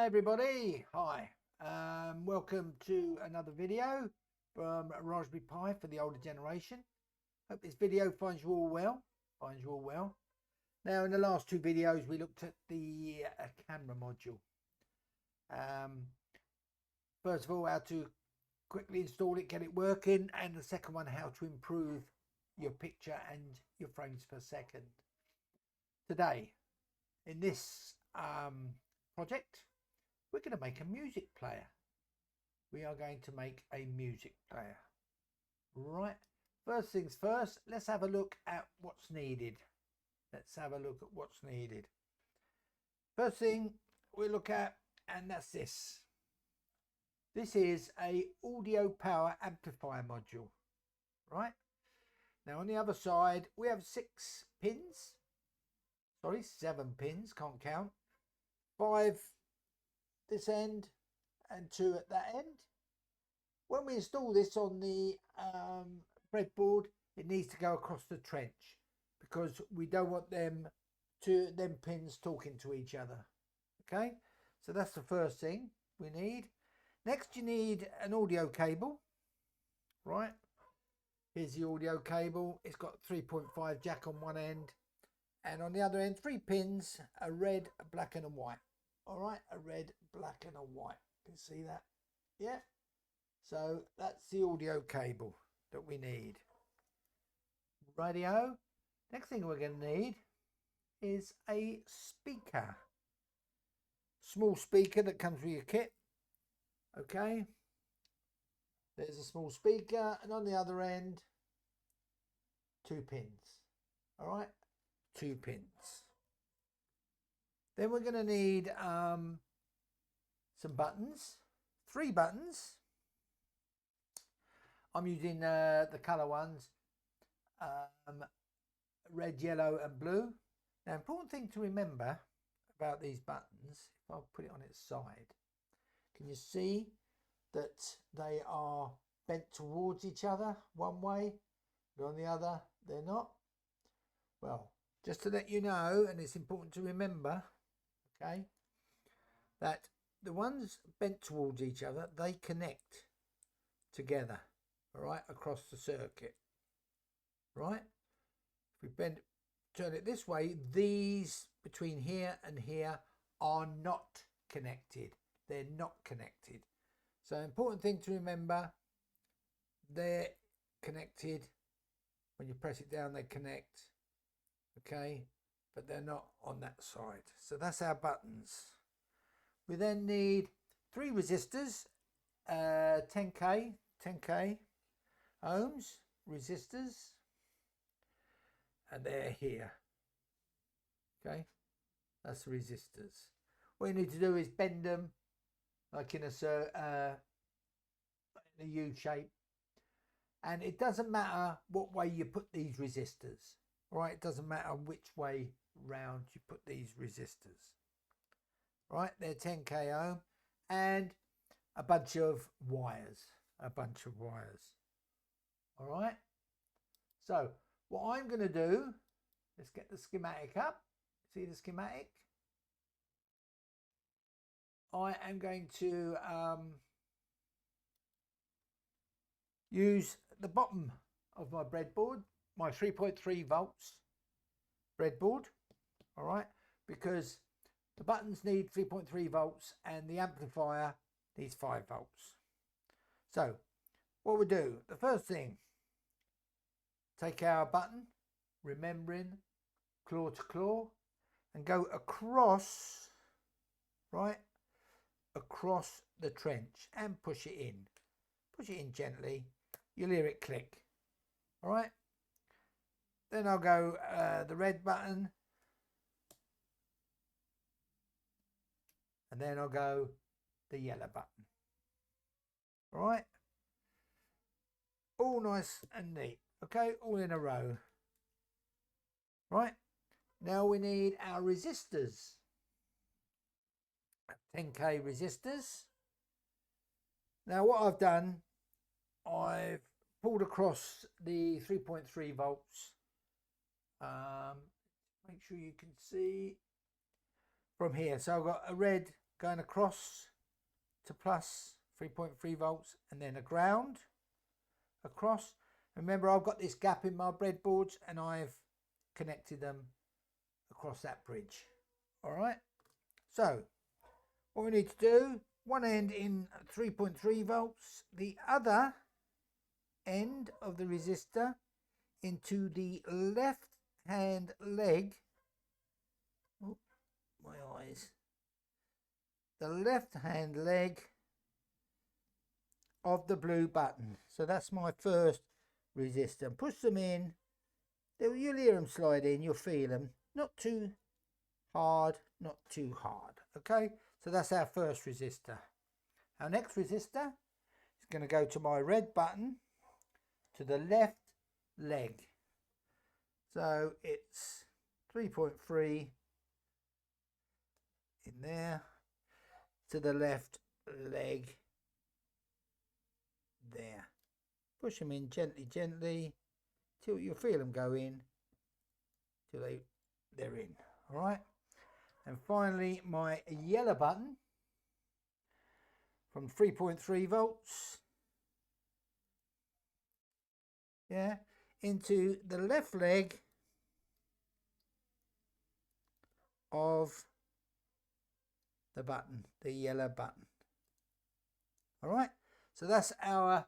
Hi everybody, hi. Welcome to another video from Raspberry Pi for the older generation. Hope this video finds you all well. Now in the last two videos we looked at the camera module. First of all, how to quickly install it, get it working, and the second one, how to improve your picture and your frames per second. Today in this project, we're going to make a music player. We are going to make a music player. Right, first things first, let's have a look at what's needed. First thing we look at, and that's this. This is a audio power amplifier module. Right, now on the other side we have 7 pins, can't count, 5 this end and 2 at that end. When we install this on the breadboard, it needs to go across the trench because we don't want them pins talking to each other. Okay, so that's the first thing we need. Next, you need an audio cable. Right, here's the audio cable. It's got 3.5 jack on one end, and on the other end 3 pins, a red, a black and a white. All right, a red, black and a white. You can see that? Yeah. So that's the audio cable that we need. Radio. Next thing we're going to need is a speaker. Small speaker that comes with your kit. Okay. There's a small speaker, and on the other end, 2 pins. All right, 2 pins. Then we're going to need some buttons, 3 buttons. I'm using the colour ones, red, yellow and blue. Now, important thing to remember about these buttons, if I put it on its side, can you see that they are bent towards each other one way, but on the other they're not? Well, just to let you know, and it's important to remember, okay, that the ones bent towards each other, they connect together, all right, across the circuit. Right, if we turn it this way, these between here and here are not connected. They're not connected. So important thing to remember, they're connected. When you press it down, they connect. Okay, but they're not on that side. So that's our buttons. We then need 3 resistors, 10k ohms resistors, and they're here. Okay, that's the resistors. What you need to do is bend them like in a U shape, and it doesn't matter what way you put these resistors. Right, it doesn't matter which way round you put these resistors. Right, they're 10k ohm and a bunch of wires. All right, so what I'm going to do, let's get the schematic up. See the schematic? I am going to use the bottom of my breadboard, my 3.3 volts breadboard, all right, because the buttons need 3.3 volts and the amplifier needs 5 volts. So what we do, the first thing, take our button, remembering claw to claw, and go across, right, across the trench and push it in gently. You'll hear it click. All right, then I'll go the red button, and then I'll go the yellow button. All right, all nice and neat. Okay, all in a row. Right, now we need our resistors, 10k resistors. Now what I've done, I've pulled across the 3.3 volts. Make sure you can see from here. So I've got a red, going across to plus 3.3 volts, and then a ground across. Remember, I've got this gap in my breadboards and I've connected them across that bridge. All right, so what we need to do, one end in 3.3 volts, the other end of the resistor into the left hand leg. Oh, my eyes. The left hand leg of the blue button. So that's my first resistor. Push them in. You'll hear them slide in. You'll feel them. Not too hard, not too hard. Okay, so that's our first resistor. Our next resistor is going to go to my red button to the left leg. So it's 3.3 in there to the left leg there. Push them in gently, gently till you feel them go in, till they're in. All right. And finally, my yellow button from 3.3 volts, yeah, into the left leg of the button, the yellow button. All right, so that's our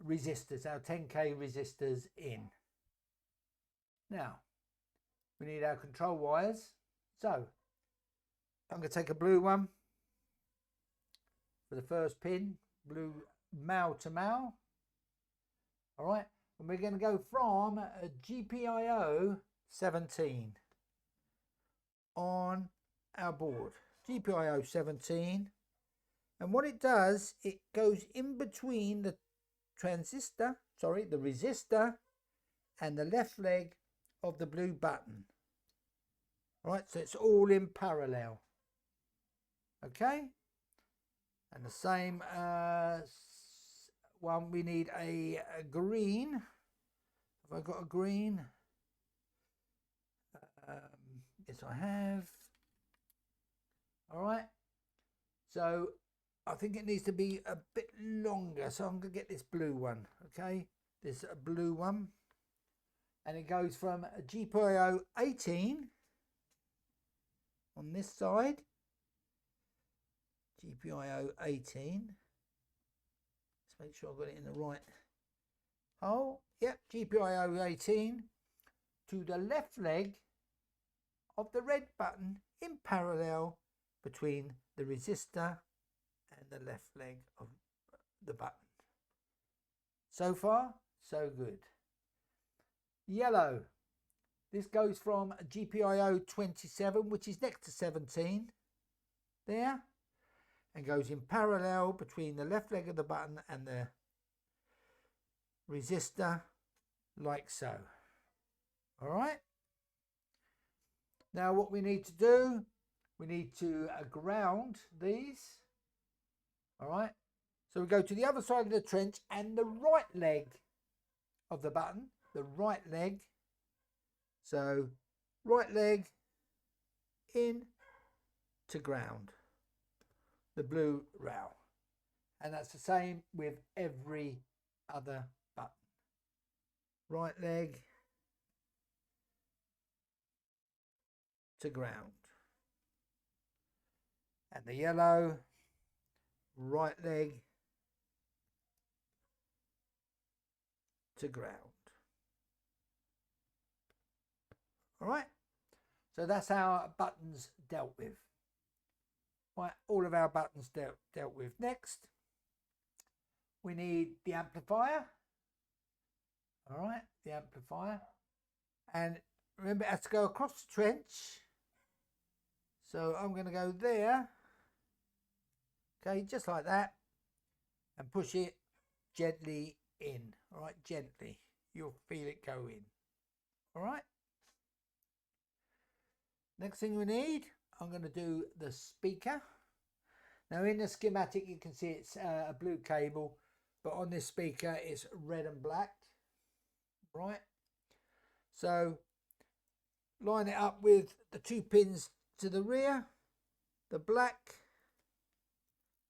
resistors, our 10k resistors in. Now we need our control wires, so I'm going to take a blue one for the first pin, blue male to male. All right, and we're going to go from a GPIO 17 on our board, GPIO 17, and what it does, it goes in between the the resistor and the left leg of the blue button. All right, so it's all in parallel. Okay, and the same one, we need a green. Have I got a green? Yes, I have. All right, so I think it needs to be a bit longer, so I'm going to get this blue one. Okay, this blue one, and it goes from a GPIO 18 on this side, GPIO 18. Let's make sure I've got it in the right hole. Yep, GPIO 18 to the left leg of the red button in parallel between the resistor and the left leg of the button. So far, so good. Yellow. This goes from GPIO 27, which is next to 17 there, and goes in parallel between the left leg of the button and the resistor, like so. All right. Now what we need to do, we need to ground these. All right. So we go to the other side of the trench and the right leg of the button, the right leg. So right leg in to ground, the blue rail. And that's the same with every other button. Right leg to ground. And the yellow, right leg to ground. All right, so that's our buttons dealt with. Right, all of our buttons dealt with. Next, we need the amplifier. All right, the amplifier. And remember, it has to go across the trench. So I'm going to go there. Okay, just like that. And push it gently in. All right, gently. You'll feel it go in. All right. Next thing we need, I'm going to do the speaker. Now in the schematic you can see it's a blue cable, but on this speaker it's red and black. Right, so line it up with the two pins to the rear, the black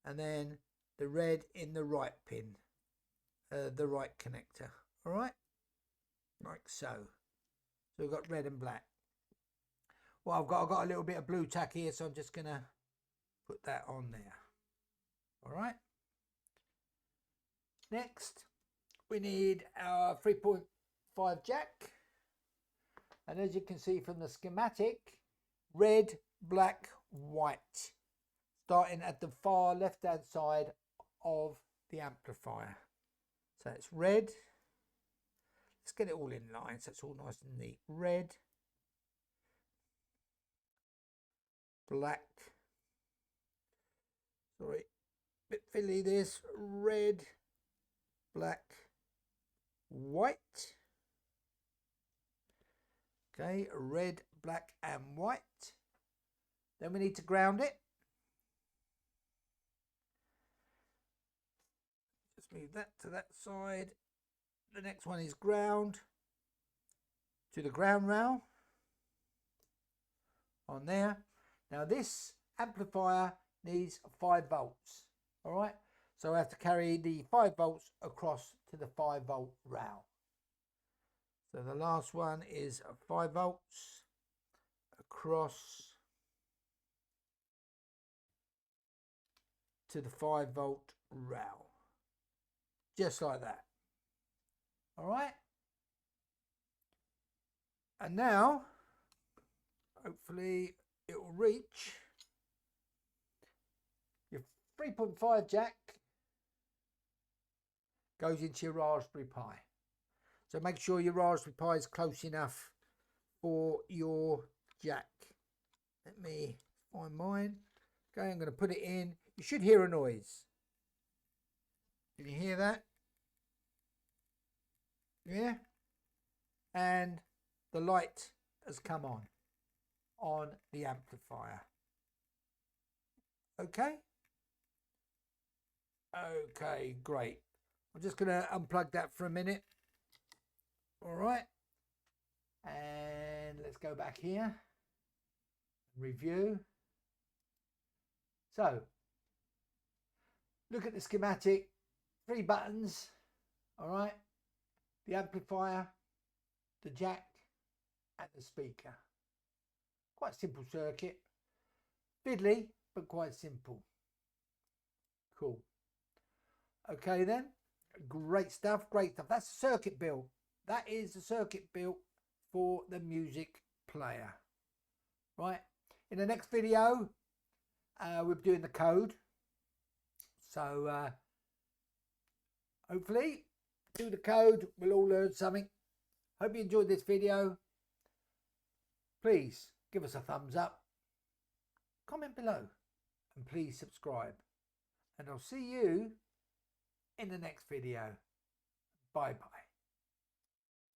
and then the red in the right pin, the right connector. All right, like so. So we've got red and black. Well, I've got a little bit of blue tack here, so I'm just gonna put that on there. All right. Next, we need our 3.5 jack, and as you can see from the schematic, red, black, white, starting at the far left hand side of the amplifier. So it's red. Let's get it all in line so it's all nice and neat. Red, black, sorry, bit fiddly this, red, black, white. Okay, red, black and white. Then we need to ground it. Just move that to that side. The next one is ground to the ground rail on there. Now this amplifier needs 5 volts. All right, so I have to carry the 5 volts across to the 5 volt rail. So the last one is 5 volts across to the 5 volt rail, just like that. All right, and now hopefully it will reach your 3.5 jack goes into your Raspberry Pi. So make sure your Raspberry Pi is close enough for your jack. Let me find mine. Okay, I'm going to put it in. You should hear a noise. Can you hear that? Yeah? And the light has come on the amplifier. Okay? Okay, great. I'm just going to unplug that for a minute. All right. And let's go back here. Review. So, look at the schematic. 3 buttons. All right. The amplifier, the jack, and the speaker. Quite simple circuit. Fiddly, but quite simple. Cool. Okay then. Great stuff, great stuff. That's the circuit build. That is the circuit built for the music player. Right. In the next video, we're doing the code. So hopefully, do the code. We'll all learn something. Hope you enjoyed this video. Please give us a thumbs up. Comment below. And please subscribe. And I'll see you in the next video. Bye bye.